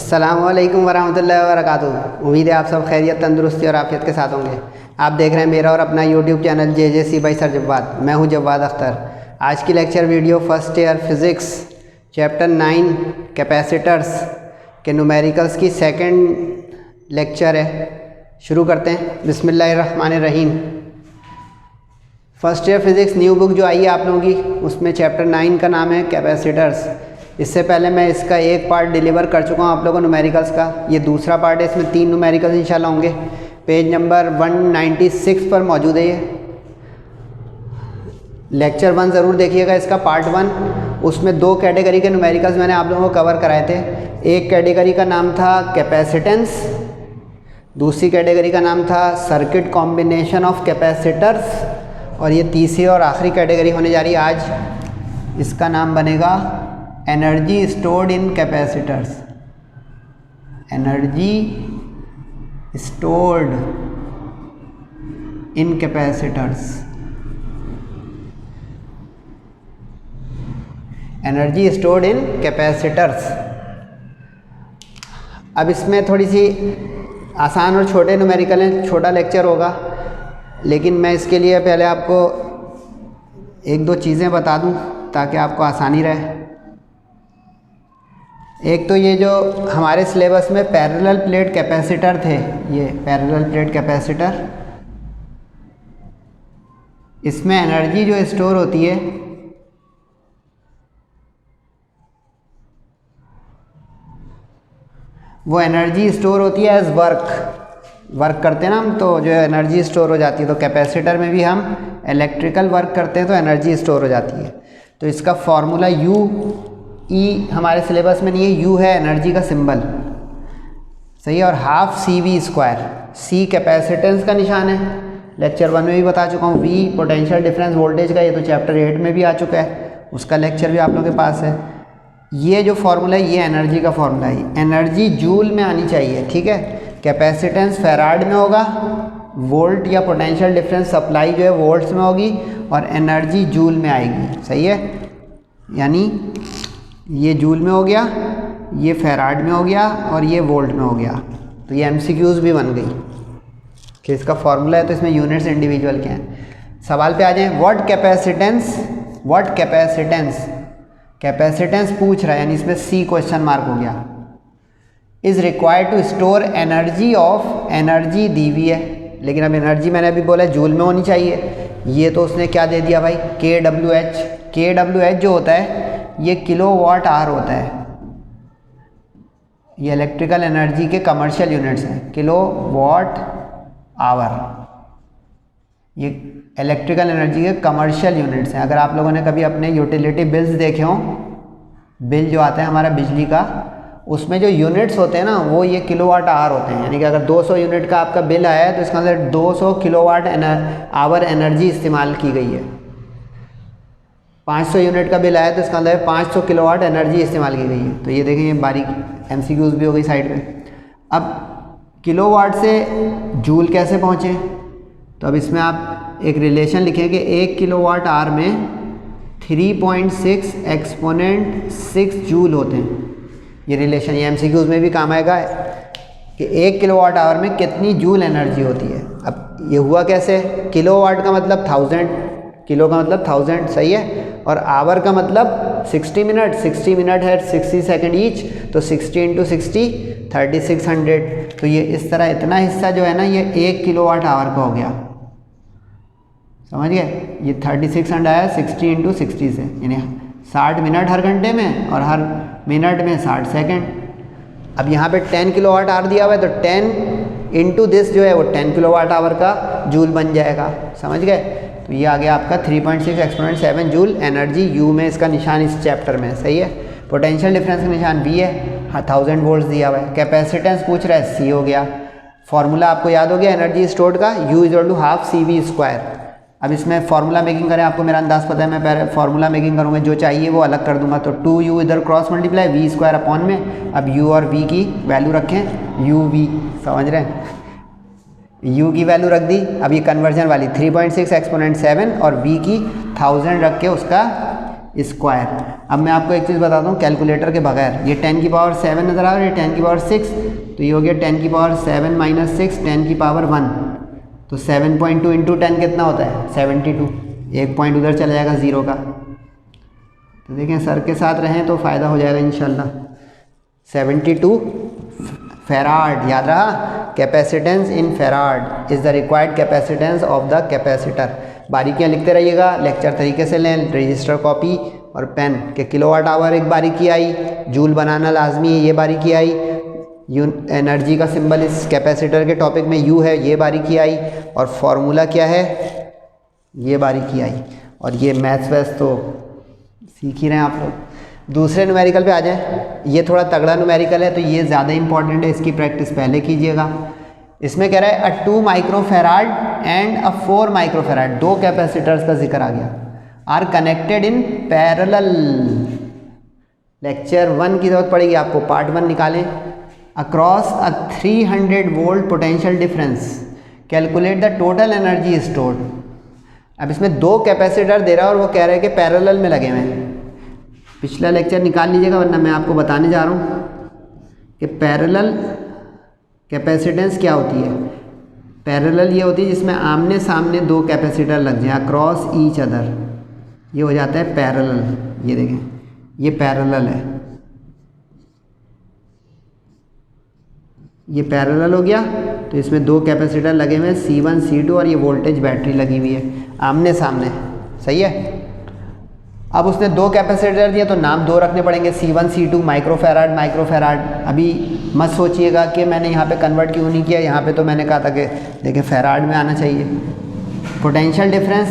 अस्सलामुअलैकुम वरहमतुल्लाहि वबरकातुहू। उम्मीद है आप सब खैरियत, तंदुरुस्ती और आफियत के साथ होंगे। आप देख रहे हैं मेरा और अपना YouTube channel JJC by sir Jawwad. मैं हूं जव्वाद अख्तर। आज की lecture video first year physics chapter 9 capacitors के न्यूमेरिकल्स की सेकंड लेक्चर है। शुरू करते हैं। बिस्मिल्लाहिर्रहमानिर्रहीम। First year physics new book जो आई है आप लोगों की, उसमें चैप्टर 9 का नाम है कैपेसिटर्स। इससे पहले मैं इसका एक पार्ट डिलीवर कर चुका हूँ आप लोगों को न्यूमेरिकल्स का। ये दूसरा पार्ट है, इसमें 3 न्यूमेरिकल्स इंशाल्लाह होंगे। पेज नंबर 196 पर मौजूद है ये। लेक्चर 1 ज़रूर देखिएगा, इसका पार्ट 1। उसमें 2 कैटेगरी के न्यूमेरिकल्स मैंने आप लोगों को कवर कराए थे। एक कैटेगरी का नाम था कैपेसिटेंस, दूसरी कैटेगरी का नाम था सर्किट कॉम्बिनेशन ऑफ कैपेसिटर्स, और ये तीसरी और आखिरी कैटेगरी होने जा रही है आज। इसका नाम बनेगा energy stored in capacitors. Energy stored in capacitors. Energy stored in capacitors. अब इसमें थोड़ी सी आसान और छोटे न्यूमेरिकल हैं, छोटा लेक्चर होगा, लेकिन मैं इसके लिए पहले आपको 1-2 चीज़ें बता दूं ताकि आपको आसानी रहे। एक तो ये जो हमारे सिलेबस में पैरेलल प्लेट कैपेसिटर थे, ये पैरेलल प्लेट कैपेसिटर, इसमें एनर्जी जो स्टोर होती है वो एनर्जी स्टोर होती है एज वर्क करते हैं ना हम, तो जो एनर्जी स्टोर हो जाती है। तो कैपेसिटर में भी हम इलेक्ट्रिकल वर्क करते हैं तो एनर्जी स्टोर हो जाती है। तो इसका फॉर्मूला ई हमारे सिलेबस में नहीं है, यू है एनर्जी का सिंबल, सही है। और हाफ CV²। सी कैपेसिटेंस का निशान है, लेक्चर 1 में भी बता चुका हूँ। वी पोटेंशियल डिफरेंस वोल्टेज का, ये तो चैप्टर 8 में भी आ चुका है, उसका लेक्चर भी आप लोगों के पास है। ये जो फार्मूला है ये एनर्जी का फार्मूला है। एनर्जी जूल में आनी चाहिए, ठीक है। कैपेसिटेंस फैराड में होगा, वोल्ट या पोटेंशियल डिफरेंस सप्लाई जो है वोल्ट्स में होगी, और एनर्जी जूल में आएगी, सही है। यानी ये जूल में हो गया, ये फैराड में हो गया, और ये वोल्ट में हो गया। तो ये MCQs भी बन गई कि इसका फॉर्मूला है तो इसमें यूनिट्स इंडिविजुअल के हैं। सवाल पे आ जाएं। व्हाट कैपेसिटेंस कैपेसिटेंस पूछ रहा है, यानी इसमें C क्वेश्चन मार्क हो गया। Is required to store energy of, energy दी हुई है, लेकिन अब एनर्जी मैंने अभी बोला जूल में होनी चाहिए। ये तो उसने क्या दे दिया भाई, kWh जो होता है ये किलोवाट आवर होता है। ये इलेक्ट्रिकल एनर्जी के कमर्शियल यूनिट्स हैं, किलोवाट आवर। ये इलेक्ट्रिकल एनर्जी के कमर्शियल यूनिट्स हैं। अगर आप लोगों ने कभी अपने यूटिलिटी बिल्स देखे हों, बिल जो आता है हमारा बिजली का, उसमें जो यूनिट्स होते हैं ना वो ये किलोवाट आवर होते हैं। यानी कि अगर 200 यूनिट का आपका बिल आया है तो इसका अंदर 200 किलोवाट आवर एनर्जी इस्तेमाल की गई है। 500 यूनिट का बिल आया तो इसका अंदर 500 किलोवाट एनर्जी इस्तेमाल की गई है। तो ये देखें, ये बारीक MCQs भी हो गई साइड में। अब किलोवाट से जूल कैसे पहुँचे, तो अब इसमें आप एक रिलेशन लिखें कि 1 किलोवाट आवर में 3.6 एक्सपोनेंट 6 जूल होते हैं। ये रिलेशन ये MCQs में भी काम आएगा कि 1 किलोवाट आवर में कितनी जूल एनर्जी होती है। अब ये हुआ कैसे, किलोवाट का मतलब 1000, किलो का मतलब 1000, सही है, और आवर का मतलब 60 मिनट। 60 मिनट है 60 सेकेंड ईच, तो 60 × 60 3600। तो ये इस तरह इतना हिस्सा जो है ना ये 1 किलोवाट आवर का हो गया, समझ गए। ये 3600 आया 60 × 60 से, यानी 60 मिनट हर घंटे में, और हर मिनट में 60 सेकेंड। अब यहाँ पे 10 किलोवाट आवर दिया हुआ है, तो 10 × दिस जो है वो 10 किलोवाट आवर का जूल बन जाएगा, समझ गए। तो ये आ गया आपका 3.6 एक्सपोनेंट 7 जूल एनर्जी। यू में इसका निशान इस चैप्टर में, सही है। पोटेंशियल डिफरेंस का निशान V है, हाँ 1000 वोल्ट दिया हुआ है। कैपेसिटेंस पूछ रहा है C हो गया। फॉर्मूला आपको याद हो गया एनर्जी स्टोर्ड का, U = ½ CV²। अब इसमें फार्मूला मेकिंग करें, आपको मेरा अंदाज़ पता है, मैं पहले फार्मूला मेकिंग करूँगा, जो चाहिए वो अलग कर दूंगा। तो 2U इधर क्रॉस मल्टीप्लाई V² अपॉन में। अब U और V की वैल्यू रखें, UV, समझ रहे हैं। U की वैल्यू रख दी। अब ये कन्वर्जन वाली 3.6 एक्सपोनेंट 7 और V की 1000 रख के उसका स्क्वायर। अब मैं आपको एक चीज़ बताता हूँ कैलकुलेटर के बगैर, ये 10 की पावर 7 नज़र आ रहा है, ये 10 की पावर 6, तो ये हो गया 10 की पावर 7 माइनस 6 10 की पावर 1, तो 7.2 इंटू 10 कितना होता है 72, एक पॉइंट उधर चला जाएगा ज़ीरो का। तो देखें सर के साथ रहें तो फ़ायदा हो जाएगा इंशाल्लाह। 72 फेराड, याद रहा, capacitance in farad is the required capacitance of the capacitor. बारीकियाँ लिखते रहिएगा, लेक्चर तरीके से लें, रजिस्टर कॉपी और पेन के। किलोवाट आवर एक बारीकी आई, जूल बनाना लाजमी है, ये बारीकी आई, एनर्जी का सिंबल इस कैपेसिटर के टॉपिक में यू है, ये बारीकी आई, और फार्मूला क्या है, ये बारीकी आई। और ये मैथ्स वैस तो सीख ही रहे हैं आप लोग। दूसरे न्यूमेरिकल पे आ जाएं। ये थोड़ा तगड़ा न्यूमेरिकल है तो ये ज़्यादा इंपॉर्टेंट है, इसकी प्रैक्टिस पहले कीजिएगा। इसमें कह रहा है a 2 microfarad and a 4 microfarad, दो कैपेसिटर्स का जिक्र आ गया, are connected in parallel. Lecture 1 की जरूरत पड़ेगी आपको, पार्ट 1 निकालें। Across a 300 volt potential difference, calculate the total energy stored. अब इसमें दो कैपेसिटर दे रहा है और वो कह रहे हैं कि पैरेलल में लगे हुए हैं। पिछला लेक्चर निकाल लीजिएगा वरना मैं आपको बताने जा रहा हूँ कि पैरेलल कैपेसिटेंस क्या होती है। पैरेलल ये होती है जिसमें आमने सामने दो कैपेसिटर लग जाए, अक्रॉस ईच अदर, ये हो जाता है पैरेलल। ये देखें, ये पैरेलल है, ये पैरेलल हो गया। तो इसमें दो कैपेसिटर लगे हुए हैं C1 C2 और ये वोल्टेज बैटरी लगी हुई है आमने सामने, सही है। अब उसने दो कैपेसिटर दिया तो नाम दो रखने पड़ेंगे, C1 C2, माइक्रोफेराड माइक्रोफेराड। अभी मत सोचिएगा कि मैंने यहाँ पे कन्वर्ट क्यों नहीं किया, यहाँ पे तो मैंने कहा था कि देखिए फेराड में आना चाहिए। पोटेंशियल डिफरेंस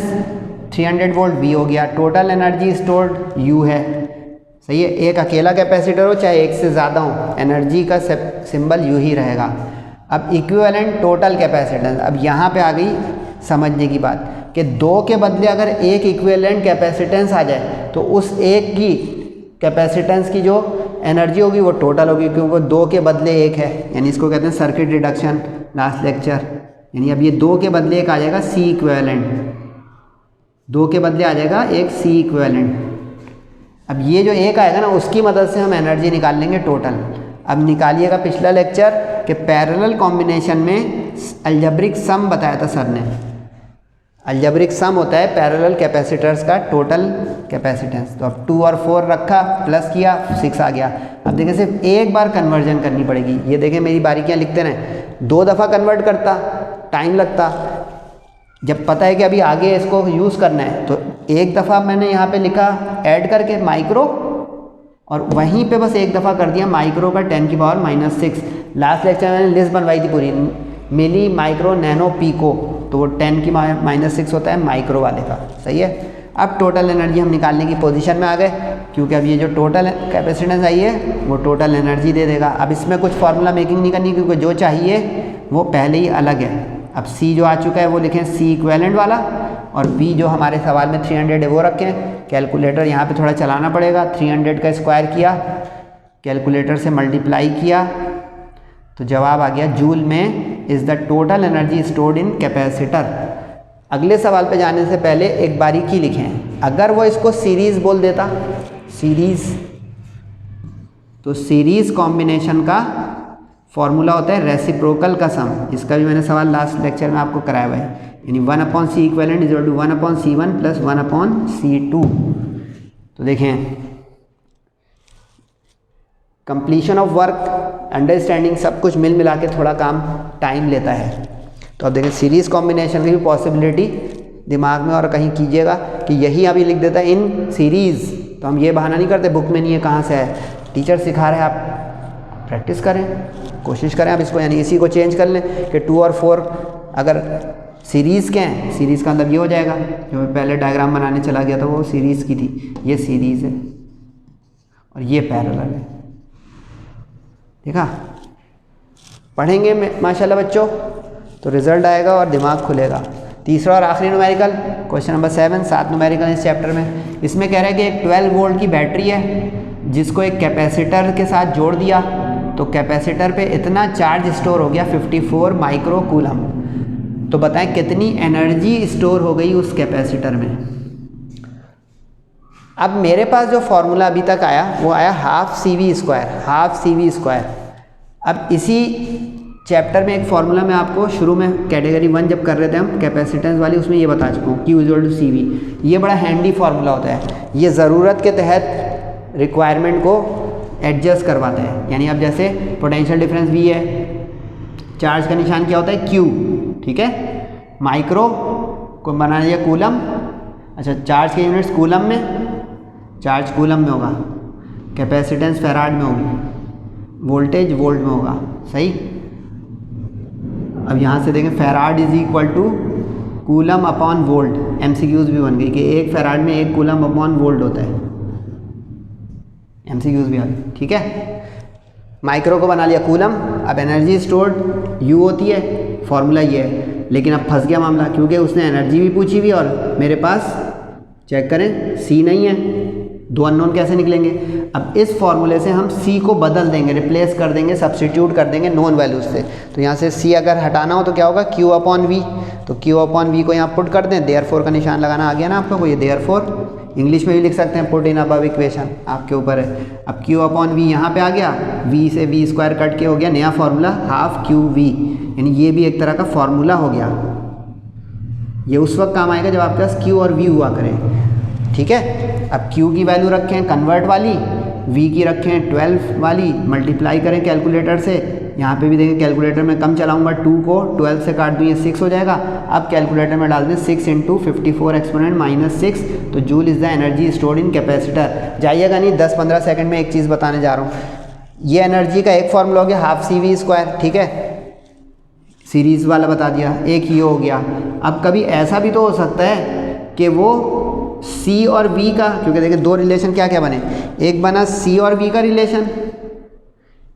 300 वोल्ट V हो गया, टोटल एनर्जी स्टोर्ड U है, सही है। एक अकेला कैपेसिटर हो चाहे एक से ज़्यादा हो, एनर्जी का सिंबल U ही रहेगा। अब इक्विवेलेंट टोटल कैपेसिटेंस, अब यहाँ पे आ गई समझने की बात कि दो के बदले अगर एक इक्विवेलेंट कैपेसिटेंस आ जाए तो उस एक की कैपेसिटेंस की जो एनर्जी होगी वो टोटल होगी, क्योंकि दो के बदले एक है, यानी इसको कहते हैं सर्किट रिडक्शन लास्ट लेक्चर। यानी अब ये दो के बदले एक आ जाएगा C इक्विवेलेंट, दो के बदले आ जाएगा एक C इक्विवेलेंट। अब ये जो एक आएगा ना उसकी मदद से हम एनर्जी निकाल लेंगे टोटल। अब निकालिएगा पिछला लेक्चर कि पैरेलल कॉम्बिनेशन में अलजेब्रिक सम बताया था सर ने। अलजेब्रिक सम होता है पैरेलल कैपेसिटर्स का टोटल कैपेसिटेंस। तो अब 2 और 4 रखा, प्लस किया, 6 आ गया। अब देखें सिर्फ एक बार कन्वर्जन करनी पड़ेगी। ये देखें मेरी बारीकियाँ लिखते रहें, 2 दफ़ा कन्वर्ट करता टाइम लगता, जब पता है कि अभी आगे इसको यूज़ करना है तो एक दफ़ा मैंने यहाँ पे लिखा ऐड करके माइक्रो, और वहीं पे बस एक दफ़ा कर दिया माइक्रो का 10 की पावर -6। लास्ट लेक्चर में मैंने लिस्ट बनवाई थी पूरी, मिली माइक्रो नैनो पीको, तो वो 10 की -6 होता है माइक्रो वाले का, सही है। अब टोटल एनर्जी हम निकालने की पोजीशन में आ गए, क्योंकि अब ये जो टोटल कैपेसिटेंस आई है वो टोटल एनर्जी दे देगा। अब इसमें कुछ फार्मूला मेकिंग नहीं करनी, क्योंकि जो चाहिए वो पहले ही अलग है। अब C जो आ चुका है वो लिखें C इक्विवेलेंट वाला, और B जो हमारे सवाल में 300 है वो रखें। कैलकुलेटर यहाँ पे थोड़ा चलाना पड़ेगा, 300 का स्क्वायर किया, कैलकुलेटर से मल्टीप्लाई किया, तो जवाब आ गया जूल में is the total energy stored in capacitor. अगले सवाल पे जाने से पहले एक बारीकी लिखें, अगर वो इसको सीरीज़ बोल देता, सीरीज़, तो सीरीज़ कॉम्बिनेशन का फॉर्मूला होता है रेसिप्रोकल का सम। इसका भी मैंने सवाल लास्ट लेक्चर में आपको कराया हुआ है, यानी 1/C equivalent is equal to 1/C1 plus 1/C2। तो देखें कंप्लीशन ऑफ वर्क, अंडरस्टैंडिंग, सब कुछ मिल मिला के थोड़ा काम टाइम लेता है। तो अब देखें सीरीज़ कॉम्बिनेशन की भी पॉसिबिलिटी दिमाग में और कहीं कीजिएगा कि यही अभी लिख देता है इन सीरीज़, तो हम ये बहाना नहीं करते बुक में नहीं है कहाँ से है, टीचर सिखा रहे हैं, आप प्रैक्टिस करें, कोशिश करें आप इसको, यानी इसी को चेंज कर लें कि 2 और 4 अगर सीरीज़ के हैं, सीरीज़ का मतलब ये हो जाएगा, जो मैं पहले डायग्राम बनाने चला गया था वो सीरीज़ की थी, ये सीरीज़ है और ये पैरेलल है। देखा, पढ़ेंगे माशाल्लाह बच्चों तो रिज़ल्ट आएगा और दिमाग खुलेगा। तीसरा और आखिरी न्यूमेरिकल, क्वेश्चन नंबर 7, 7 न्यूमेरिकल इस चैप्टर में। इसमें कह रहा है कि एक 12 वोल्ट की बैटरी है जिसको एक कैपेसिटर के साथ जोड़ दिया, तो कैपेसिटर पे इतना चार्ज स्टोर हो गया 54 माइक्रो कूलम। तो बताएं कितनी एनर्जी स्टोर हो गई उस कैपेसिटर में। अब मेरे पास जो फॉर्मूला अभी तक आया वो आया हाफ सी वी स्क्वायर। अब इसी चैप्टर में एक फार्मूला मैं आपको शुरू में कैटेगरी 1 जब कर रहे थे हम कैपेसिटेंस वाली, उसमें ये बता चुका हूँ Q = सी वी। ये बड़ा हैंडी फार्मूला होता है, ये ज़रूरत के तहत रिक्वायरमेंट को एडजस्ट करवाता है। यानी अब जैसे पोटेंशियल डिफरेंस V है, चार्ज का निशान क्या होता है Q, ठीक है। माइक्रो को बना लिया कूलम, अच्छा चार्ज के यूनिट्स कूलम में, चार्ज कूलम में होगा, कैपेसिटेंस फैराड में होगी, वोल्टेज वोल्ट में होगा, सही। अब यहाँ से देखें farad = coulomb upon volt, MCQs भी बन गई कि 1 फैराड में 1 कूलम अपॉन वोल्ट होता है, MCQs भी आ गई, ठीक है। माइक्रो को बना लिया कूलम। अब एनर्जी स्टोर्ड U होती है, फॉर्मूला ये है। लेकिन अब फंस गया मामला, क्योंकि उसने एनर्जी भी पूछी हुई और मेरे पास चेक करें C नहीं है, 2 अननोन कैसे निकलेंगे। अब इस फॉर्मूले से हम C को बदल देंगे, रिप्लेस कर देंगे, सब्स्टिट्यूट कर देंगे नॉन वैल्यूज से। तो यहाँ से C अगर हटाना हो तो क्या होगा, Q/V। तो Q/V को यहाँ पुट कर दें, देयरफॉर का निशान लगाना आ गया ना आप लोगों को, ये देयरफॉर इंग्लिश में भी लिख सकते हैं, पुट इन अबव इक्वेशन, आपके ऊपर है। अब Q/V यहाँ पे आ गया, V से V स्क्वायर कट के हो गया नया फॉर्मूला हाफ QV, यानी ये भी एक तरह का फॉर्मूला हो गया। ये उस वक्त काम आएगा जब आपके पास Q और V हुआ करें, ठीक है। अब Q की वैल्यू रखें कन्वर्ट वाली, V की रखें 12 वाली, मल्टीप्लाई करें कैलकुलेटर से। यहाँ पे भी देखें कैलकुलेटर में कम चलाऊंगा, 2 को 12 से काट दूँ, ये 6 हो जाएगा। अब कैलकुलेटर में डाल दें 6 × 54 एक्सपोनेंट -6, तो joule is the energy stored in capacitor. जाइएगा नहीं, 10-15 सेकंड में एक चीज़ बताने जा रहा हूँ। ये एनर्जी का एक फॉर्मूला हो गया हाफ CV², ठीक है, सीरीज़ वाला बता दिया। एक ये हो गया। अब कभी ऐसा भी तो हो सकता है कि वो C और V का, क्योंकि देखिए 2 रिलेशन क्या क्या बने, एक बना C और V का रिलेशन,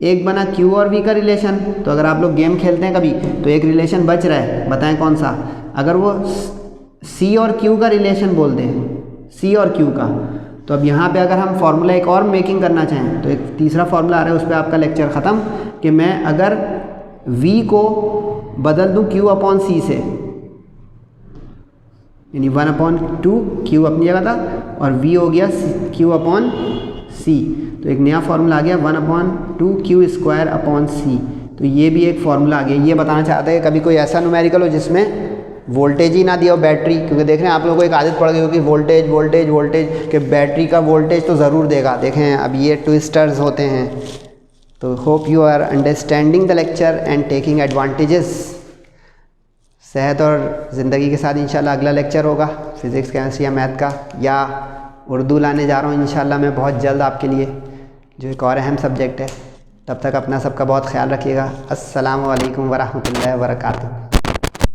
एक बना Q और V का रिलेशन। तो अगर आप लोग गेम खेलते हैं कभी तो एक रिलेशन बच रहा है, बताएं कौन सा। अगर वो C और Q का रिलेशन बोल दें, C और Q का, तो अब यहाँ पे अगर हम फार्मूला एक और मेकिंग करना चाहें तो एक तीसरा फार्मूला आ रहा है, उस पर आपका लेक्चर ख़त्म। कि मैं अगर V को बदल दूँ Q/C से, यानी 1/2 Q अपनी जगह था और V हो गया Q/C, तो एक नया फार्मूला आ गया 1/2 Q²/C। तो ये भी एक फार्मूला आ गया। ये बताना चाहते हैं कभी कोई ऐसा न्यूमेरिकल हो जिसमें वोल्टेज ही ना दिया हो बैटरी, क्योंकि देख रहे हैं आप लोगों को एक आदत पड़ गई होगी वोल्टेज वोल्टेज वोल्टेज, कि बैटरी का वोल्टेज तो ज़रूर देगा। देखें अब ये ट्विस्टर्स होते हैं। तो hope you are understanding the lecture and taking advantages. सेहत और ज़िंदगी के साथ इंशाल्लाह अगला लेक्चर होगा फिज़िक्स केमिस्ट्री या मैथ का, या उर्दू लाने जा रहा हूँ इंशाल्लाह मैं बहुत जल्द आपके लिए, जो एक और अहम सब्जेक्ट है। तब तक अपना सबका बहुत ख्याल रखिएगा। अस्सलामु अलैकुम वरहमतुल्लाहि वबरकातुहू।